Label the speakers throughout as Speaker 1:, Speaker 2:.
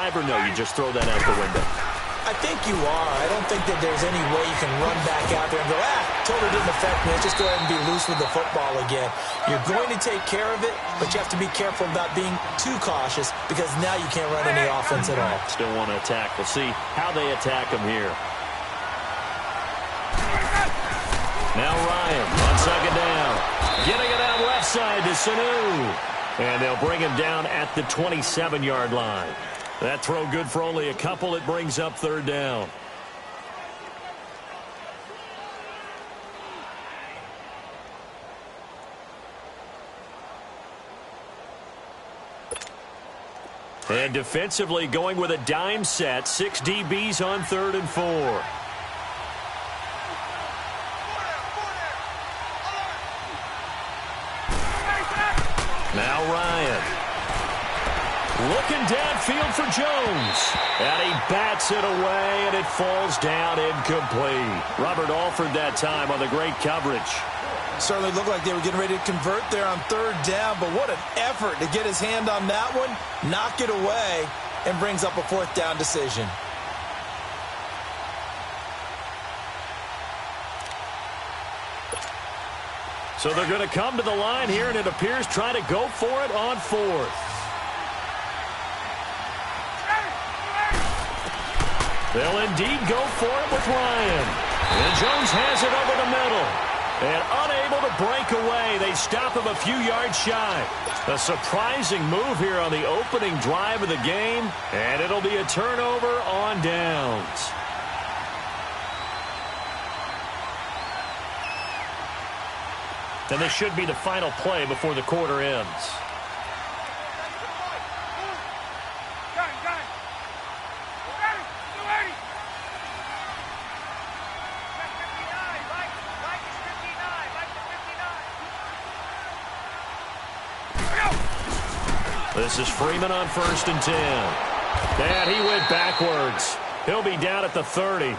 Speaker 1: drive, or no, you just throw that out the window?
Speaker 2: I think you are. I don't think that there's any way you can run back out there and go, totally didn't affect me. Let's just go ahead and be loose with the football again. You're going to take care of it, but you have to be careful about being too cautious because now you can't run any offense at all.
Speaker 1: Still want to attack. We'll see how they attack him here. Now Ryan on second down. Getting it out left side to Sanu. And they'll bring him down at the 27-yard line. That throw good for only a couple. It brings up third down. And defensively going with a dime set. 6 DBs on 3rd and 4. Now Ryan. Looking downfield for Jones. And he bats it away, and it falls down incomplete. Robert Alford that time on the great coverage.
Speaker 2: Certainly looked like they were getting ready to convert there on 3rd down, but what an effort to get his hand on that one, knock it away, and brings up a 4th down decision.
Speaker 1: So they're going to come to the line here, and it appears trying to go for it on 4th. They'll indeed go for it with Ryan. And Jones has it over the middle. And unable to break away. They stop him a few yards shy. A surprising move here on the opening drive of the game. And it'll be a turnover on downs. And this should be the final play before the quarter ends. This is Freeman on 1st and 10. And he went backwards. He'll be down at the 30.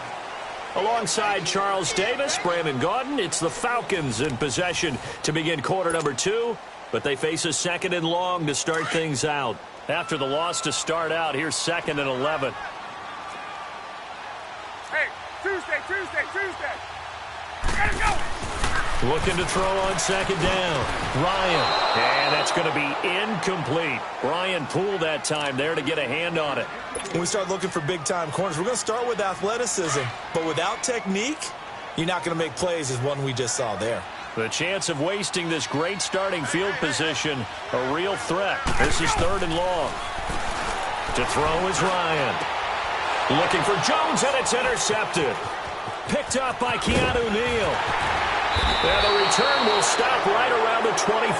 Speaker 1: Alongside Charles Davis, Brandon Gaudin, it's the Falcons in possession to begin quarter number 2. But they face a 2nd and long to start things out. After the loss to start out, here's 2nd and 11.
Speaker 3: Hey, Tuesday. Gotta go.
Speaker 1: Looking to throw on 2nd down. Ryan. And that's going to be incomplete. Ryan pulled that time there to get a hand on it.
Speaker 2: When we start looking for big-time corners, we're going to start with athleticism. But without technique, you're not going to make plays as one we just saw there.
Speaker 1: The chance of wasting this great starting field position, a real threat. This is 3rd and long. To throw is Ryan. Looking for Jones, and it's intercepted. Picked up by Keanu Neal. And the return will stop right around the 25.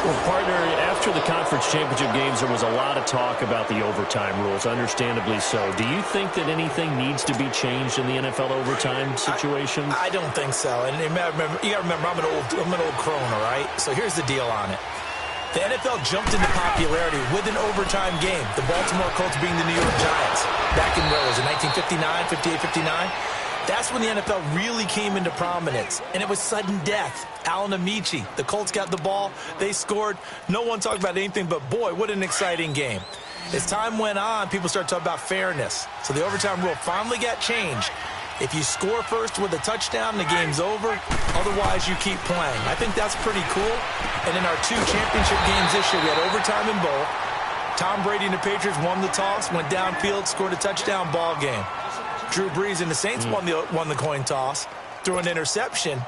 Speaker 1: Well, partner, after the conference championship games, there was a lot of talk about the overtime rules, understandably so. Do you think that anything needs to be changed in the NFL overtime situation?
Speaker 2: I don't think so. And you got to remember, I'm an old crone, all right? So here's the deal on it. The NFL jumped into popularity with an overtime game. The Baltimore Colts being the New York Giants. Back in, where was it, 1959, 58, 59? That's when the NFL really came into prominence, and it was sudden death. Alan Amici, the Colts got the ball, they scored. No one talked about anything but, boy, what an exciting game. As time went on, people started talking about fairness. So the overtime rule finally got changed. If you score first with a touchdown, the game's over. Otherwise, you keep playing. I think that's pretty cool. And in our 2 championship games this year, we had overtime in both. Tom Brady and the Patriots won the toss, went downfield, scored a touchdown, ball game. Drew Brees and the Saints won the coin toss, threw an interception.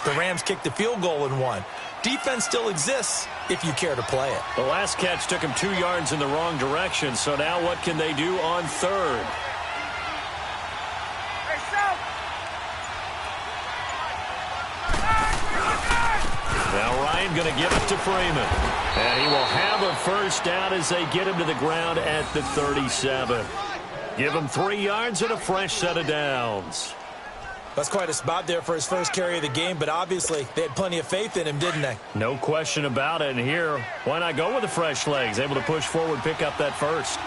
Speaker 2: The Rams kicked the field goal and won. Defense still exists if you care to play it.
Speaker 1: The last catch took him 2 yards in the wrong direction, so now what can they do on 3rd?
Speaker 3: Hey, South.
Speaker 1: Now Ryan going to give it to Freeman. And he will have a first down as they get him to the ground at the 37. Give him 3 yards and a fresh set of downs.
Speaker 2: That's quite a spot there for his first carry of the game, but obviously they had plenty of faith in him, didn't they?
Speaker 1: No question about it. And here, why not go with the fresh legs? Able to push forward, pick up that first.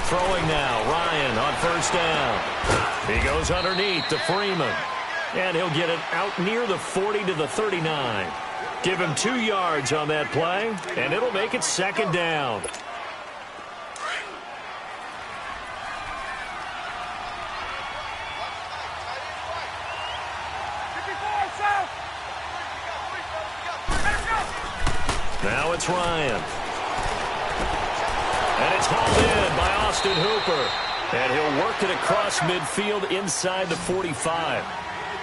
Speaker 1: Throwing now, Ryan on first down. He goes underneath to Freeman. And he'll get it out near the 40 to the 39. Give him 2 yards on that play, and it'll make it 2nd down. Now it's Ryan. And it's hauled in by Austin Hooper. And he'll work it across midfield inside the 45.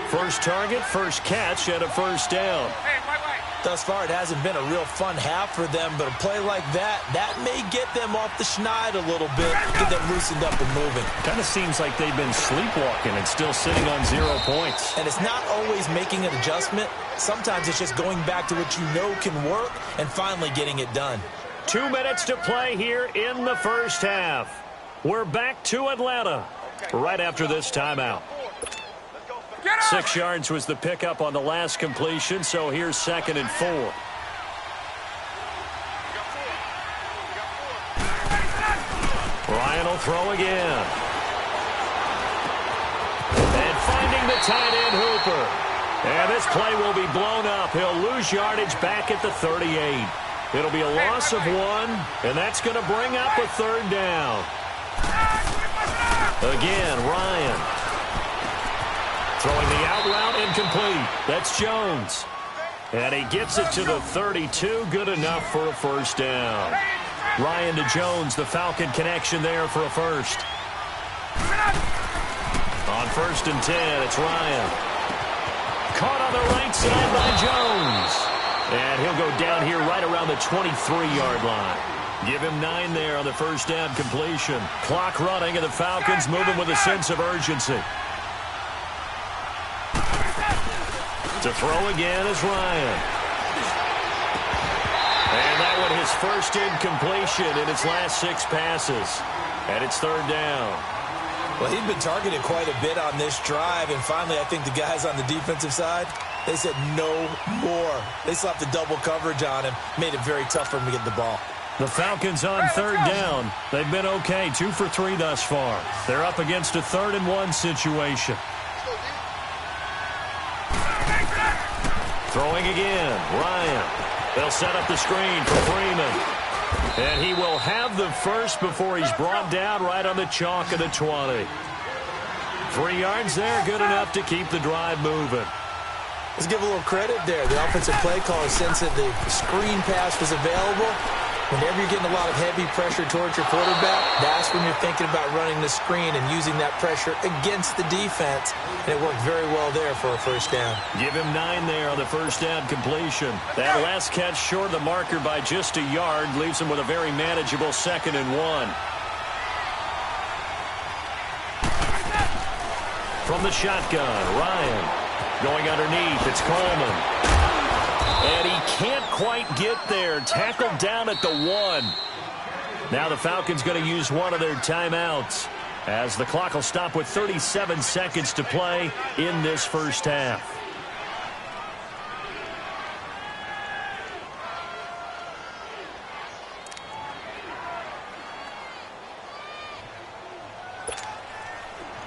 Speaker 1: First target, first catch, and a 1st down.
Speaker 2: Thus far, it hasn't been a real fun half for them, but a play like that may get them off the schneid a little bit, get them loosened up and moving.
Speaker 1: Kind of seems like they've been sleepwalking and still sitting on 0 points.
Speaker 2: And it's not always making an adjustment. Sometimes it's just going back to what you know can work and finally getting it done.
Speaker 1: 2 minutes to play here in the first half. We're back to Atlanta right after this timeout. 6 yards was the pickup on the last completion, so here's 2nd and 4. Ryan will throw again. And finding the tight end, Hooper. And this play will be blown up. He'll lose yardage back at the 38. It'll be a loss of 1, and that's going to bring up a 3rd down. Again, Ryan. Throwing the out route incomplete. That's Jones. And he gets it to the 32. Good enough for a 1st down. Ryan to Jones, the Falcon connection there for a 1st. On 1st and 10, it's Ryan. Caught on the right side by Jones. And he'll go down here right around the 23-yard line. Give him 9 there on the 1st down completion. Clock running, and the Falcons moving with a sense of urgency. To throw again is Ryan. And that one his 1st incompletion in its last 6 passes. And it's 3rd down.
Speaker 2: Well, he'd been targeted quite a bit on this drive, and finally I think the guys on the defensive side, they said no more. They slapped the double coverage on him, made it very tough for him to get the ball.
Speaker 1: The Falcons on 3rd down. They've been okay, 2 for 3 thus far. They're up against a 3rd and 1 situation. Throwing again, Ryan. They'll set up the screen for Freeman. And he will have the 1st before he's brought down right on the chalk of the 20. 3 yards there, good enough to keep the drive moving.
Speaker 2: Let's give a little credit there. The offensive play caller sensed that the screen pass was available. Whenever you're getting a lot of heavy pressure towards your quarterback, that's when you're thinking about running the screen and using that pressure against the defense. And it worked very well there for a 1st down.
Speaker 1: Give him 9 there on the 1st down completion. That last catch short of the marker by just a yard leaves him with a very manageable 2nd and 1. From the shotgun, Ryan. Going underneath, it's Coleman. And he can't quite get there. Tackled down at the 1. Now the Falcons going to use one of their timeouts, as the clock will stop with 37 seconds to play in this first half.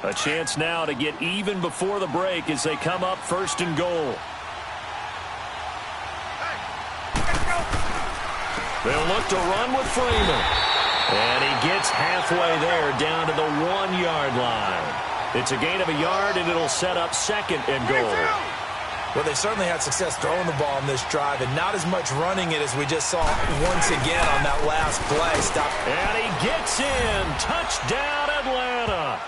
Speaker 1: A chance now to get even before the break as they come up 1st and goal. They'll look to run with Freeman. And he gets halfway there down to the 1-yard line. It's a gain of a yard, and it'll set up 2nd and goal.
Speaker 2: Well, they certainly had success throwing the ball in this drive, and not as much running it as we just saw once again on that last play.
Speaker 1: And he gets in. Touchdown, Atlanta.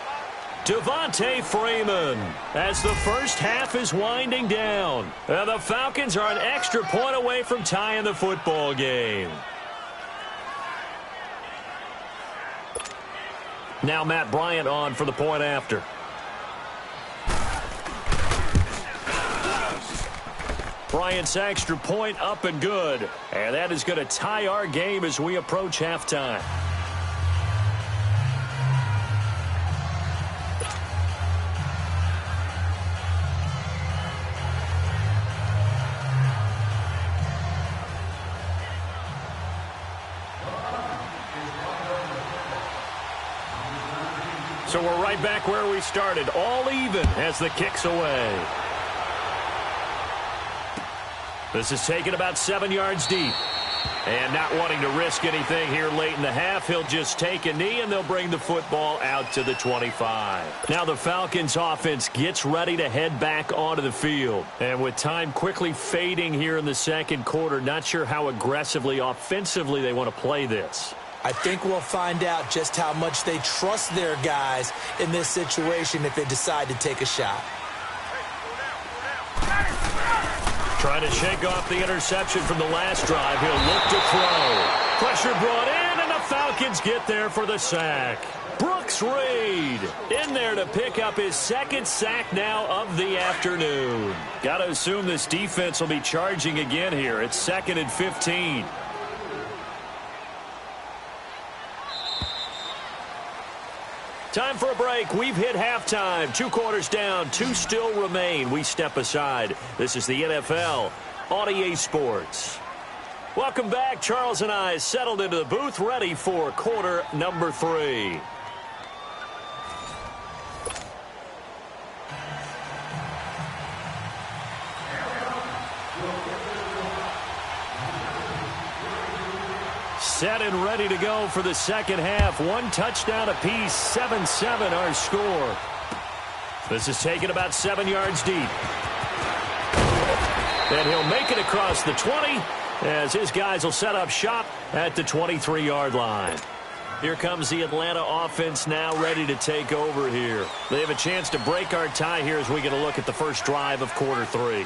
Speaker 1: Devontae Freeman, as the first half is winding down. And the Falcons are an extra point away from tying the football game. Now Matt Bryant on for the point after. Bryant's extra point up and good. And that is going to tie our game as we approach halftime. So we're right back where we started, all even as the kick's away. This is taken about 7 yards deep. And not wanting to risk anything here late in the half, he'll just take a knee, and they'll bring the football out to the 25. Now the Falcons offense gets ready to head back onto the field. And with time quickly fading here in the second quarter, not sure how aggressively, offensively they want to play this.
Speaker 2: I think we'll find out just how much they trust their guys in this situation if they decide to take a shot.
Speaker 1: Trying to shake off the interception from the last drive. He'll look to throw. Pressure brought in, and the Falcons get there for the sack. Brooks Reed in there to pick up his second sack now of the afternoon. Got to assume this defense will be charging again here. It's 2nd and 15. Time for a break. We've hit halftime. 2 quarters down. 2 still remain. We step aside. This is the NFL on EA Sports. Welcome back. Charles and I settled into the booth, ready for quarter number 3. Set and ready to go for the second half. 1 touchdown apiece, 7-7 our score. This is taken about 7 yards deep. And he'll make it across the 20 as his guys will set up shop at the 23-yard line. Here comes the Atlanta offense now ready to take over here. They have a chance to break our tie here as we get a look at the first drive of quarter 3.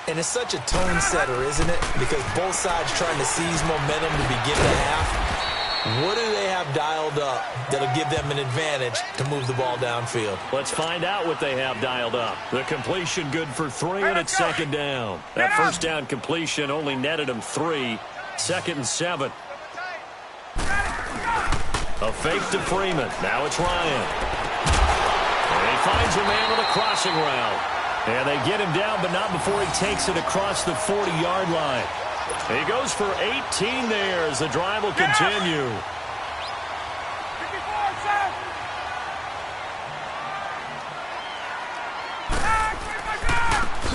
Speaker 2: And it's such a tone setter, isn't it? Because both sides trying to seize momentum to begin the half. What do they have dialed up that'll give them an advantage to move the ball downfield?
Speaker 1: Let's find out what they have dialed up. The completion good for 3, and it's second down. That first down completion only netted him 3. 2nd and 7. A fake to Freeman. Now it's Ryan. And he finds a man on a crossing route. And they get him down, but not before he takes it across the 40-yard line. He goes for 18 there as the drive will continue.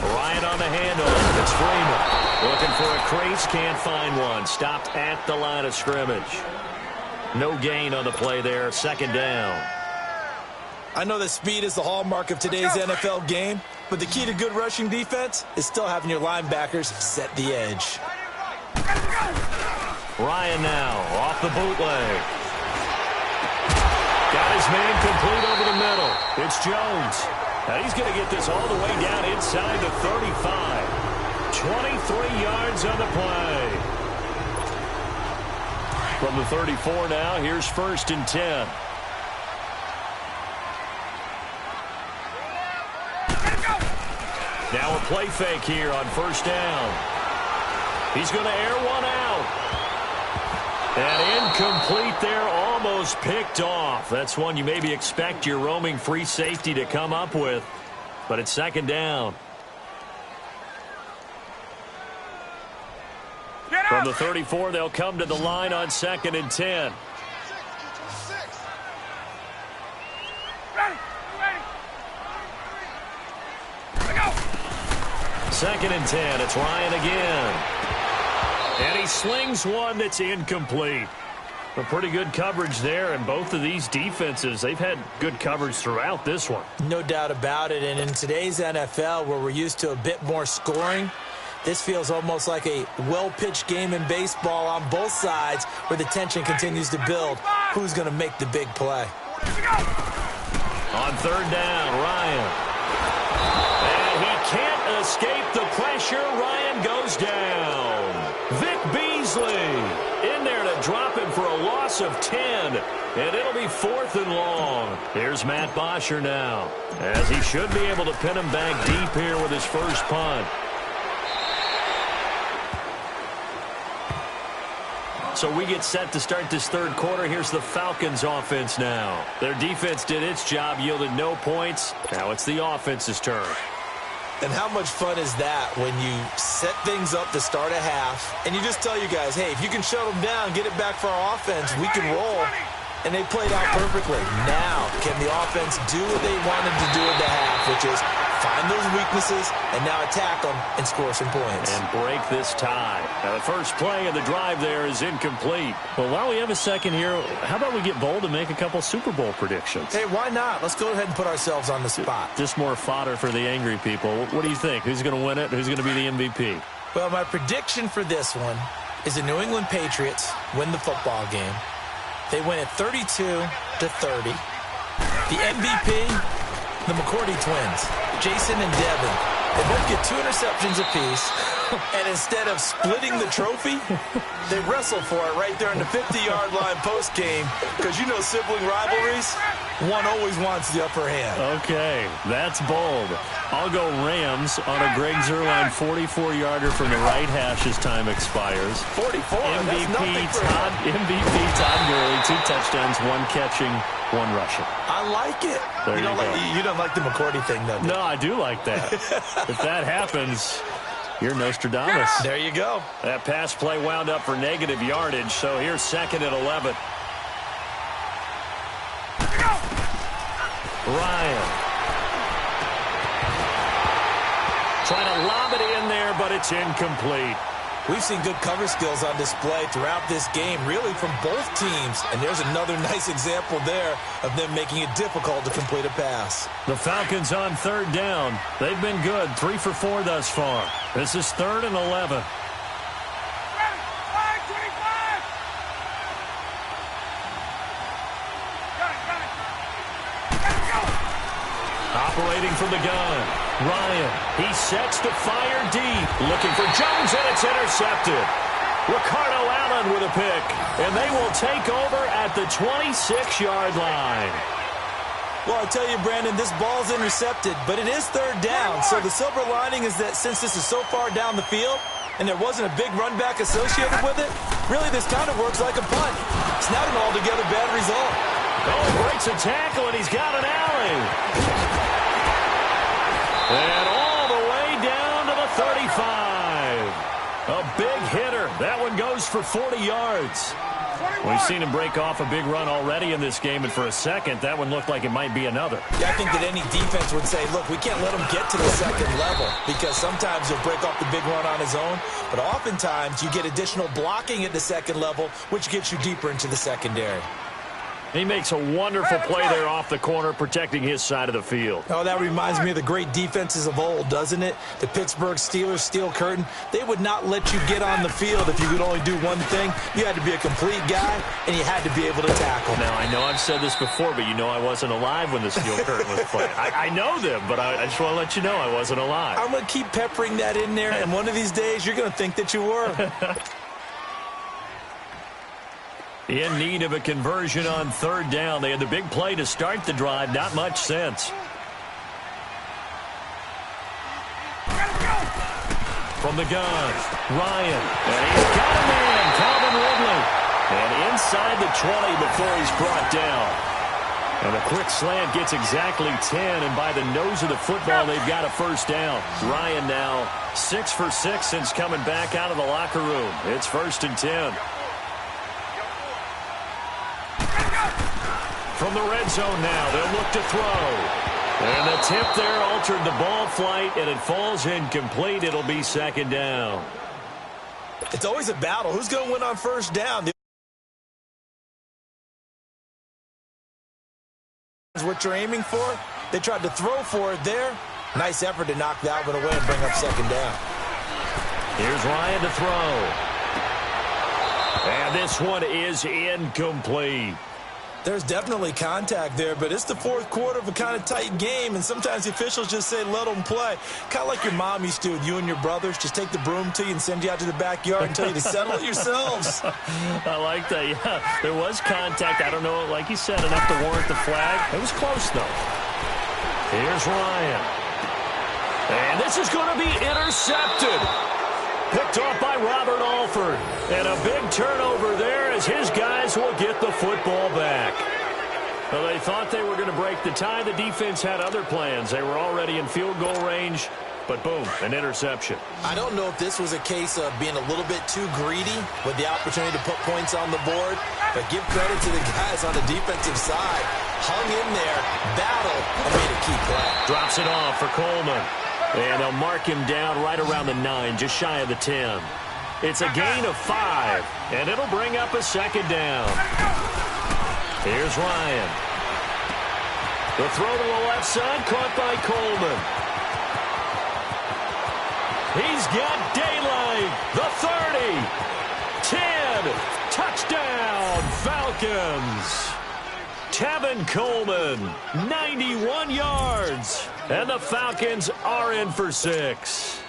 Speaker 1: Ryan on the handoff. It's Freeman. Looking for a crease, can't find one. Stopped at the line of scrimmage. No gain on the play there, second down.
Speaker 2: I know that speed is the hallmark of today's NFL game, but the key to good rushing defense is still having your linebackers set the edge.
Speaker 1: Ryan now off the bootleg. Got his man complete over the middle. It's Jones. Now he's going to get this all the way down inside the 35. 23 yards on the play. From the 34 now, here's 1st and 10. Now a play fake here on 1st down. He's going to air one out. And incomplete there, almost picked off. That's one you maybe expect your roaming free safety to come up with. But it's second down. From the 34, they'll come to the line on 2nd and 10. Second and 10. It's Ryan again. And he slings one that's incomplete. A pretty good coverage there, and both of these defenses, they've had good coverage throughout this one.
Speaker 2: No doubt about it, and in today's NFL, where we're used to a bit more scoring, this feels almost like a well-pitched game in baseball on both sides where the tension continues to build. Who's going to make the big play?
Speaker 1: On 3rd down, Ryan. And he can't escape the pressure. Ryan goes down. Vic Beasley in there to drop him for a loss of 10. And it'll be 4th and long. Here's Matt Bosher now, as he should be able to pin him back deep here with his first punt. So we get set to start this 3rd quarter. Here's the Falcons offense now. Their defense did its job, yielded no points. Now it's the offense's turn.
Speaker 2: And how much fun is that when you set things up to start a half, and you just tell you guys, hey, if you can shut them down, get it back for our offense, we can roll. And they played out perfectly. Now, can the offense do what they wanted to do at the half, which is find those weaknesses, and now attack them and score some points.
Speaker 1: And break this tie. Now, the first play of the drive there is incomplete. Well, while we have a second here, how about we get bold and make a couple Super Bowl predictions?
Speaker 2: Hey, why not? Let's go ahead and put ourselves on the spot.
Speaker 1: Just more fodder for the angry people. What do you think? Who's going to win it? Who's going to be the MVP?
Speaker 2: Well, my prediction for this one is the New England Patriots win the football game. They win it 32-30. The MVP, the McCourty twins, Jason and Devin. They both get 2 interceptions apiece, and instead of splitting the trophy, they wrestle for it right there in the 50-yard line post-game, because you know sibling rivalries, one always wants the upper hand.
Speaker 1: Okay, that's bold. I'll go Rams on a Greg Zuerlein 44-yarder from the right hash as time expires.
Speaker 2: 44,
Speaker 1: MVP Todd Gurley, 2 touchdowns, 1 catching, 1 rushing.
Speaker 2: I like it. You don't like the McCourty thing, though, do you?
Speaker 1: No, I do like that. If that happens, you're Nostradamus.
Speaker 2: There you go.
Speaker 1: That pass play wound up for negative yardage, so here's 2nd and 11. Ryan. Trying to lob it in there, but it's incomplete.
Speaker 2: We've seen good cover skills on display throughout this game, really from both teams. And there's another nice example there of them making it difficult to complete a pass.
Speaker 1: The Falcons on 3rd down. They've been good, 3 for 4 thus far. This is 3rd and 11. Operating from the gun, Ryan. He sets to fire deep. Looking for Jones, and it's intercepted. Ricardo Allen with a pick, and they will take over at the 26-yard line.
Speaker 2: Well, I tell you, Brandon, this ball's intercepted, but it is 3rd down. So the silver lining is that since this is so far down the field and there wasn't a big run back associated with it, really this kind of works like a punt. It's not an altogether bad result.
Speaker 1: Oh, breaks a tackle, and he's got an alley. And all the way down to the 35. A big hitter. That one goes for 40 yards. We've seen him break off a big run already in this game, and for a second, that one looked like it might be another.
Speaker 2: Yeah, I think that any defense would say, look, we can't let him get to the 2nd level, because sometimes he'll break off the big run on his own, but oftentimes you get additional blocking at the 2nd level, which gets you deeper into the secondary.
Speaker 1: He makes a wonderful play there off the corner, protecting his side of the field.
Speaker 2: Oh, that reminds me of the great defenses of old, doesn't it? The Pittsburgh Steelers, Steel Curtain. They would not let you get on the field if you could only do one thing. You had to be a complete guy, and you had to be able to tackle.
Speaker 1: Now, I know I've said this before, but you know I wasn't alive when the Steel Curtain was playing. I know them, but I just want to let you know I wasn't alive.
Speaker 2: I'm going to keep peppering that in there, and one of these days you're going to think that you were.
Speaker 1: In need of a conversion on 3rd down. They had the big play to start the drive. Not much sense. From the gun, Ryan. And he's got a man, Calvin Ridley. And inside the 20 before he's brought down. And a quick slant gets exactly 10. And by the nose of the football, they've got a 1st down. Ryan now 6 for 6 since coming back out of the locker room. It's 1st and 10. From the red zone now, they'll look to throw. And the tip there altered the ball flight, and it falls incomplete. It'll be 2nd down.
Speaker 2: It's always a battle. Who's going to win on 1st down? What you're aiming for? They tried to throw for it there. Nice effort to knock that one away and bring up 2nd down.
Speaker 1: Here's Ryan to throw. And this one is incomplete.
Speaker 2: There's definitely contact there, but it's the 4th quarter of a kind of tight game, and sometimes the officials just say, let them play. Kind of like your mom used to with you and your brothers. Just take the broom to you and send you out to the backyard and tell you to settle it yourselves.
Speaker 1: I like that, yeah. There was contact. I don't know, like you said, enough to warrant the flag. It was close, though. Here's Ryan. And this is going to be intercepted. Picked off by Robert Alford. And a big turnover there as his guys will get the football back. Well, they thought they were going to break the tie. The defense had other plans. They were already in field goal range. But boom, an interception.
Speaker 2: I don't know if this was a case of being a little bit too greedy with the opportunity to put points on the board. But give credit to the guys on the defensive side. hung in there, battled, and made a key play.
Speaker 1: Drops it off for Coleman. And they'll mark him down right around the 9, just shy of the 10. It's a gain of 5, and it'll bring up a second down. Here's Ryan. The throw to the left side, caught by Coleman. He's got daylight. The 30. 10. Touchdown, Falcons. Tevin Coleman, 91 yards. And the Falcons are in for 6.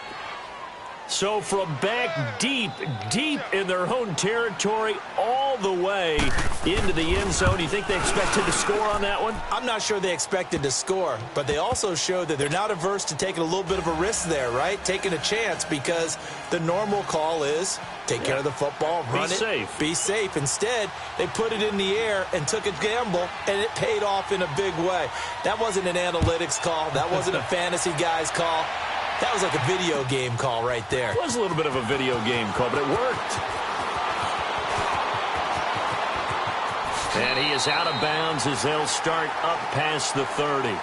Speaker 1: So from back deep, deep in their own territory, all the way into the end zone, you think they expected to score on that one?
Speaker 2: I'm not sure they expected to score, but they also showed that they're not averse to taking a little bit of a risk there, right? Taking a chance, because the normal call is take care of the football, run it, be safe. Instead, they put it in the air and took a gamble, and it paid off in a big way. That wasn't an analytics call. That wasn't a fantasy guy's call. That was like a video game call right there.
Speaker 1: It was a little bit of a video game call, but it worked. And he is out of bounds as they'll start up past the 30.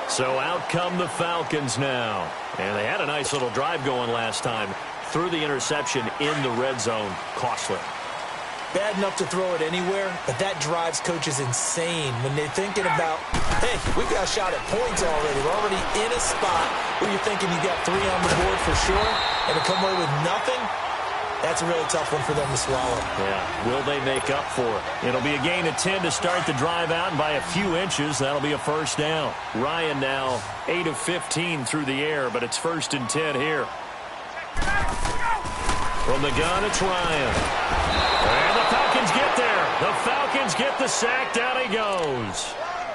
Speaker 1: So out come the Falcons now. And they had a nice little drive going last time. Threw the interception in the red zone. Costly.
Speaker 2: Bad enough to throw it anywhere, but that drives coaches insane when they're thinking about, hey, we got a shot at points already. We're already in a spot where you're thinking you got 3 on the board for sure, and to come away with nothing, that's a really tough one for them to swallow.
Speaker 1: Yeah, will they make up for it? It'll be a gain of 10 to start the drive out, and by a few inches, that'll be a first down. Ryan now 8 of 15 through the air, but it's 1st and 10 here. From the gun, it's Ryan. And the Falcons get there. The Falcons get the sack. Down he goes.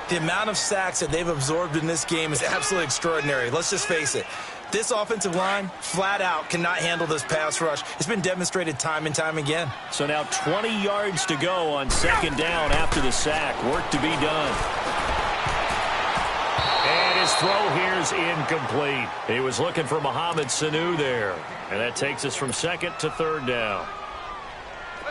Speaker 2: The amount of sacks that they've absorbed in this game is absolutely extraordinary. Let's just face it. This offensive line, flat out, cannot handle this pass rush. It's been demonstrated time and time again.
Speaker 1: So now 20 yards to go on 2nd down after the sack. Work to be done. And his throw here's incomplete. He was looking for Mohamed Sanu there. And that takes us from 2nd to 3rd down.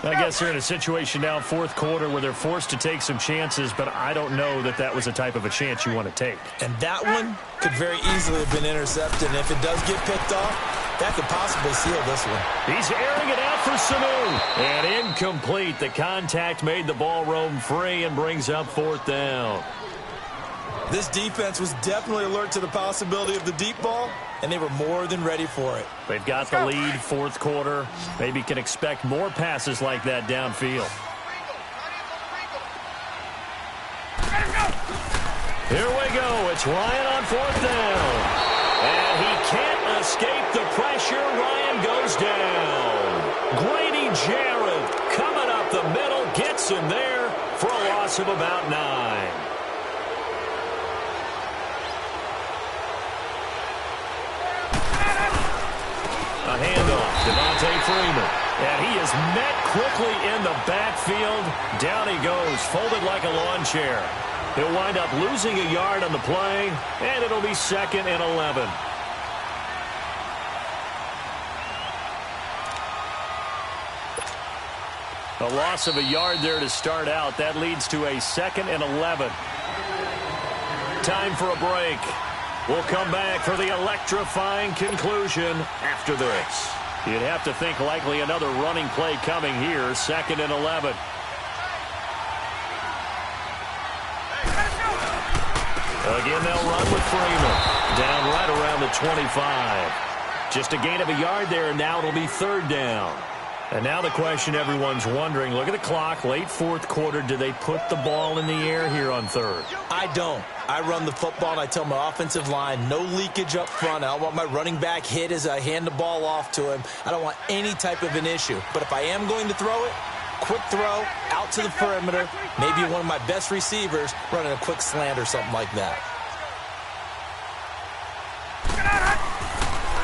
Speaker 1: I guess they're in a situation now, 4th quarter, where they're forced to take some chances, but I don't know that that was the type of a chance you want to take.
Speaker 2: And that one could very easily have been intercepted. And if it does get picked off, that could possibly seal this one.
Speaker 1: He's airing it out for Sanu. And incomplete. The contact made the ball roam free and brings up 4th down.
Speaker 2: This defense was definitely alert to the possibility of the deep ball, and they were more than ready for it.
Speaker 1: They've got the lead, 4th quarter. Maybe can expect more passes like that downfield. Here we go. It's Ryan on 4th down. And he can't escape the pressure. Ryan goes down. Grady Jarrett coming up the middle, gets him there for a loss of about 9. A handoff, Devontae Freeman. And he is met quickly in the backfield. Down he goes, folded like a lawn chair. He'll wind up losing a yard on the play, and it'll be 2nd and 11. A loss of a yard there to start out. That leads to a 2nd and 11. Time for a break. We'll come back for the electrifying conclusion after this. You'd have to think likely another running play coming here, 2nd and 11. Again, they'll run with Freeman. Down right around the 25. Just a gain of a yard there, and now it'll be 3rd down. And now the question everyone's wondering, look at the clock, late 4th quarter, do they put the ball in the air here on 3rd?
Speaker 2: I don't. I run the football, and I tell my offensive line, no leakage up front. I don't want my running back hit as I hand the ball off to him. I don't want any type of an issue. But if I am going to throw it, quick throw, out to the perimeter, maybe one of my best receivers running a quick slant or something like that.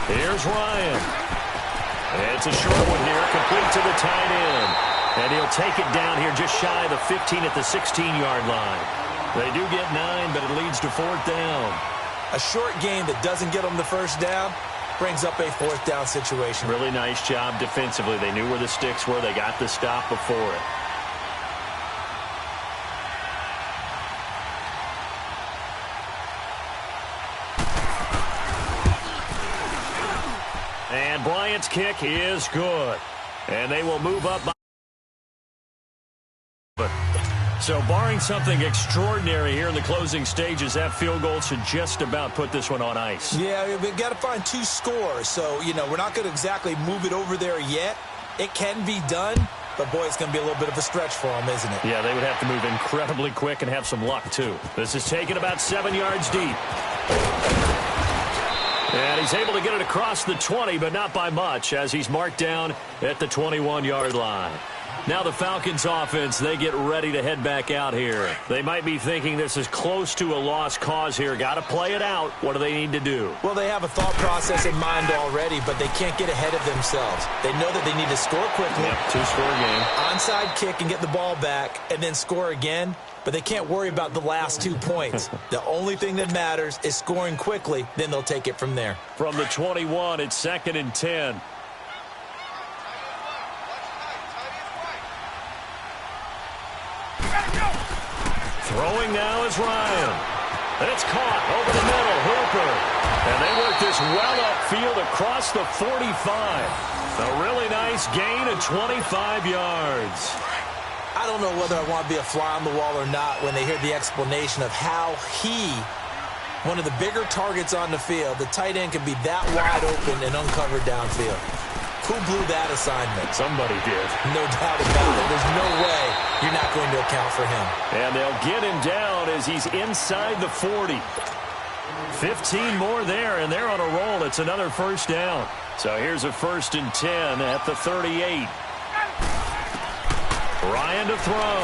Speaker 1: Here's Ryan. It's a short one here, complete to the tight end. And he'll take it down here just shy of the 15 at the 16-yard line. They do get 9, but it leads to 4th down.
Speaker 2: A short game that doesn't get them the 1st down brings up a 4th down situation.
Speaker 1: Really nice job defensively. They knew where the sticks were. They got the stop before it. chance kick is good. And they will move up by... So barring something extraordinary here in the closing stages, that field goal should just about put this one on ice.
Speaker 2: Yeah, we've got to find 2 scores. So, we're not going to exactly move it over there yet. It can be done, but, boy, it's going to be a little bit of a stretch for them, isn't it?
Speaker 1: Yeah, they would have to move incredibly quick and have some luck, too. This is taken about 7 yards deep. And he's able to get it across the 20, but not by much, as he's marked down at the 21-yard line. Now the Falcons offense, they get ready to head back out here. They might be thinking this is close to a lost cause here. Got to play it out. What do they need to do?
Speaker 2: Well, they have a thought process in mind already, but they can't get ahead of themselves. They know that they need to score quickly.
Speaker 1: Yep, 2-score game.
Speaker 2: Onside kick and get the ball back and then score again, but they can't worry about the last 2 points. The only thing that matters is scoring quickly, then they'll take it from there.
Speaker 1: From the 21, it's 2nd and 10. Throwing now is Ryan. It's caught over the middle. Hooper. And they work this well upfield across the 45. A really nice gain of 25 yards.
Speaker 2: I don't know whether I want to be a fly on the wall or not when they hear the explanation of how one of the bigger targets on the field, the tight end, can be that wide open and uncovered downfield. Who blew that assignment?
Speaker 1: Somebody did.
Speaker 2: No doubt about it. There's no way you're not going to account for him.
Speaker 1: And they'll get him down as he's inside the 40. 15 more there, and they're on a roll. It's another first down. So here's a 1st and 10 at the 38. Ryan to throw.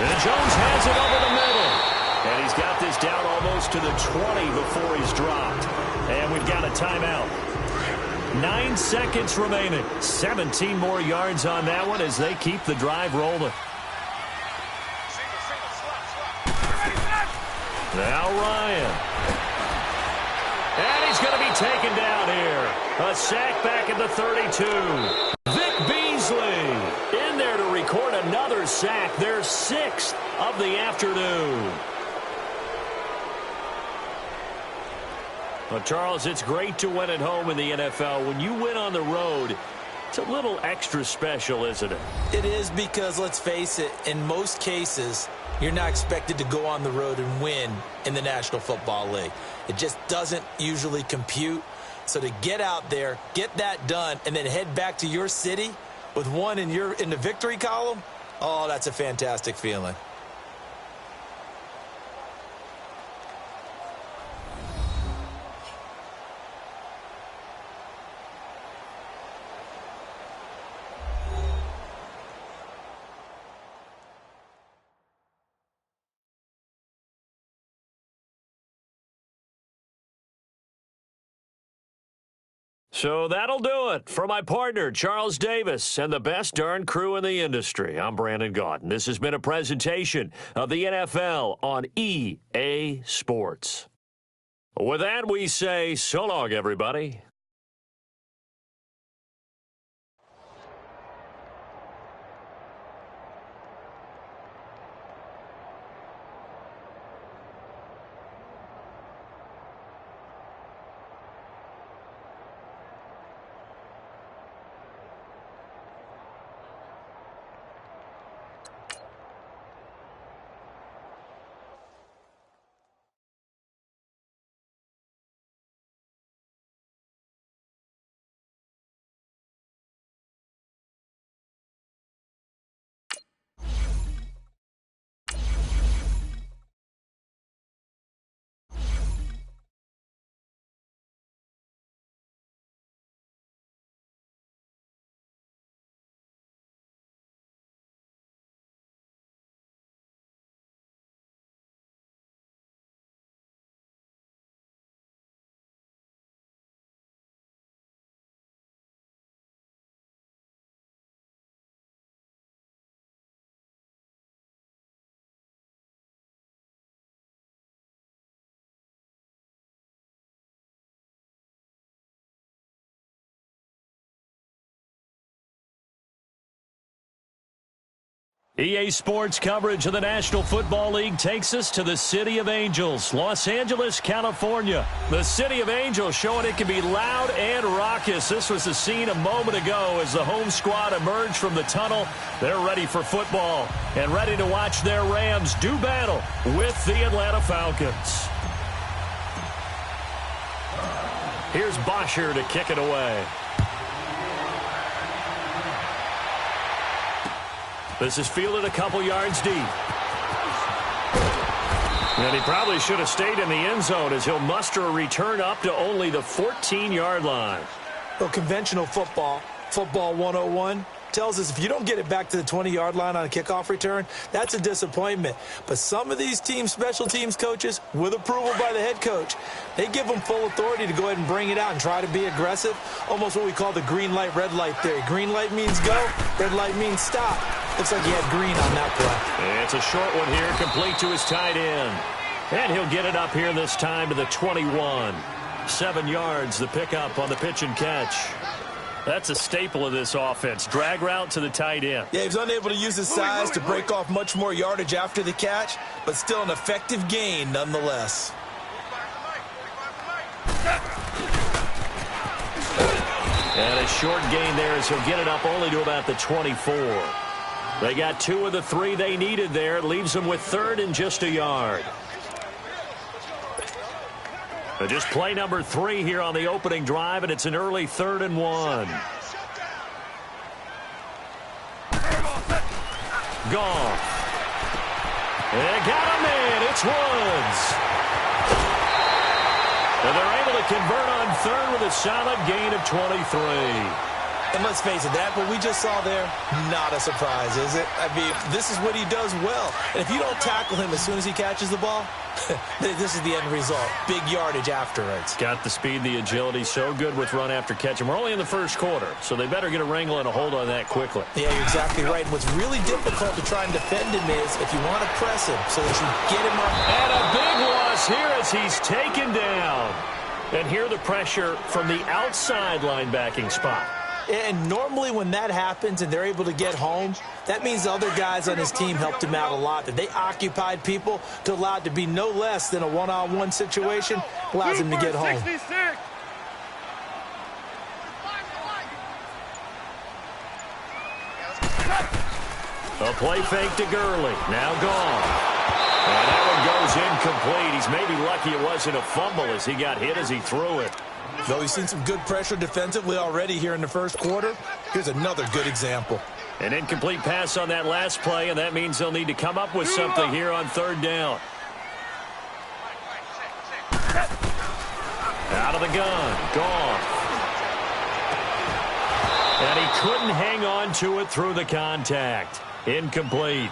Speaker 1: And Jones has it over the middle. And he's got this down almost to the 20 before he's dropped. And we've got a timeout. 9 seconds remaining. 17 more yards on that one as they keep the drive rolling. Now Ryan. And he's going to be taken down here. A sack back at the 32. Vic Beasley in there to record another sack. Their 6th of the afternoon. Well, Charles, it's great to win at home in the NFL. When you win on the road, it's a little extra special, isn't it?
Speaker 2: It is because, let's face it, in most cases, you're not expected to go on the road and win in the National Football League. It just doesn't usually compute. So to get out there, get that done, and then head back to your city with one in the victory column, oh, that's a fantastic feeling.
Speaker 1: So that'll do it for my partner, Charles Davis, and the best darn crew in the industry. I'm Brandon Gaunt, and this has been a presentation of the NFL on EA Sports. With that, we say so long, everybody. EA Sports coverage of the National Football League takes us to the City of Angels, Los Angeles, California. The City of Angels showing it can be loud and raucous. This was the scene a moment ago as the home squad emerged from the tunnel. They're ready for football and ready to watch their Rams do battle with the Atlanta Falcons. Here's Bosher to kick it away. This is fielded a couple yards deep. And he probably should have stayed in the end zone as he'll muster a return up to only the 14-yard line.
Speaker 2: Well, conventional football 101, tells us if you don't get it back to the 20-yard line on a kickoff return, that's a disappointment. But some of these teams, special teams coaches, with approval by the head coach, they give them full authority to go ahead and bring it out and try to be aggressive, almost what we call the green light, red light theory. Green light means go, red light means stop. Looks like he had green on that play.
Speaker 1: It's a short one here, complete to his tight end. And he'll get it up here this time to the 21. 7 yards, the pickup on the pitch and catch. That's a staple of this offense. Drag route to the tight end.
Speaker 2: Yeah, he was unable to use his size to break off much more yardage after the catch, but still an effective gain nonetheless.
Speaker 1: And a short gain there as he'll get it up only to about the 24. They got 2 of the 3 they needed there. It leaves them with 3rd and just a yard. Just play number 3 here on the opening drive, and it's an early 3rd and 1. Goff. They got him in. It's Woods. And they're able to convert on 3rd with a solid gain of 23.
Speaker 2: And let's face it, that what we just saw there, not a surprise, is it? I mean, this is what he does well. And if you don't tackle him as soon as he catches the ball, this is the end result. Big yardage afterwards.
Speaker 1: Got the speed, the agility, so good with run after catch. And we're only in the first quarter, so they better get a wrangle and a hold on that quickly.
Speaker 2: Yeah, you're exactly right. And what's really difficult to try and defend him is if you want to press him so that you get him up.
Speaker 1: And a big loss here as he's taken down. And here the pressure from the outside linebacking spot.
Speaker 2: And normally when that happens and they're able to get home, that means the other guys on his team helped him out a lot. That they occupied people to allow it to be no less than a one-on-one situation, allows him to get home.
Speaker 3: 66.
Speaker 1: A play fake to Gurley. Now gone. And that one goes incomplete. He's maybe lucky it wasn't a fumble as he got hit as he threw it.
Speaker 2: Though he's seen some good pressure defensively already here in the first quarter, here's another good example.
Speaker 1: An incomplete pass on that last play, and that means they'll need to come up with something here on 3rd down. Out of the gun. Gone. And he couldn't hang on to it through the contact. Incomplete.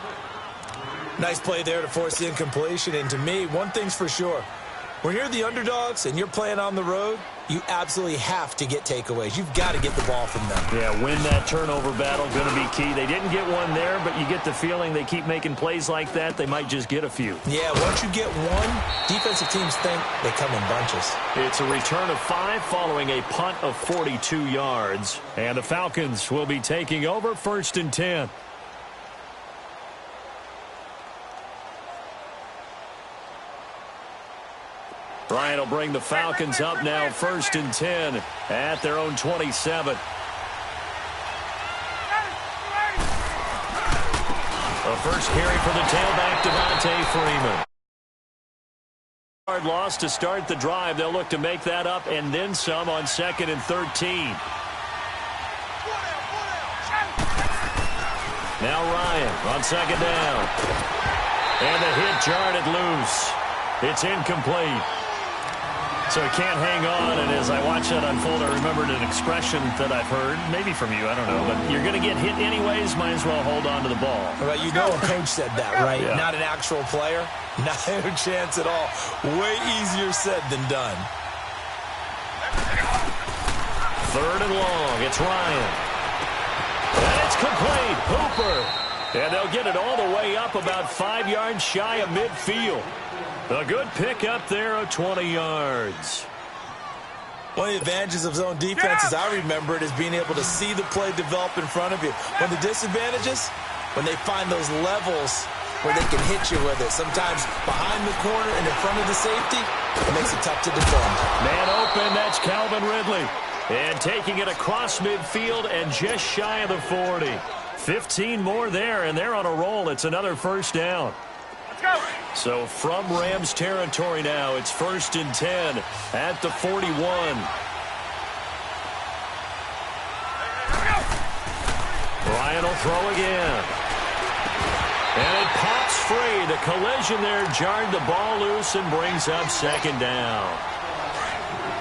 Speaker 2: Nice play there to force the incompletion. And to me, one thing's for sure. When you're the underdogs and you're playing on the road, you absolutely have to get takeaways. You've got to get the ball from them.
Speaker 1: Yeah, win that turnover battle, going to be key. They didn't get one there, but you get the feeling they keep making plays like that, they might just get a few.
Speaker 2: Yeah, once you get one, defensive teams think they come in bunches.
Speaker 1: It's a return of 5 following a punt of 42 yards. And the Falcons will be taking over 1st and 10. Bryant will bring the Falcons up now 1st and 10 at their own 27. A first carry for the tailback, Devontae Freeman. Hard loss to start the drive. They'll look to make that up and then some on 2nd and 13. Now Ryan on 2nd down. And the hit jarred it loose. It's incomplete. So he can't hang on, and as I watch that unfold, I remembered an expression that I've heard, maybe from you, I don't know, but you're going to get hit anyways, might as well hold on to the ball.
Speaker 2: Well, you know a coach said that, right?
Speaker 1: Yeah.
Speaker 2: Not an actual player. Not a chance at all. Way easier said than done.
Speaker 1: 3rd and long. It's Ryan. And it's complete. Hooper. And they'll get it all the way up about 5 yards shy of midfield. A good pick up there of 20 yards.
Speaker 2: One of the advantages of zone defense, as I remember it, is being able to see the play develop in front of you. One of the disadvantages, when they find those levels where they can hit you with it. Sometimes behind the corner and in front of the safety, it makes it tough to defend.
Speaker 1: Man open, that's Calvin Ridley. And taking it across midfield and just shy of the 40. 15 more there, and they're on a roll. It's another first down.
Speaker 3: Let's go.
Speaker 1: So from Rams territory now, it's 1st and 10 at the 41. Ryan will throw again. And it pops free. The collision there jarred the ball loose and brings up 2nd down.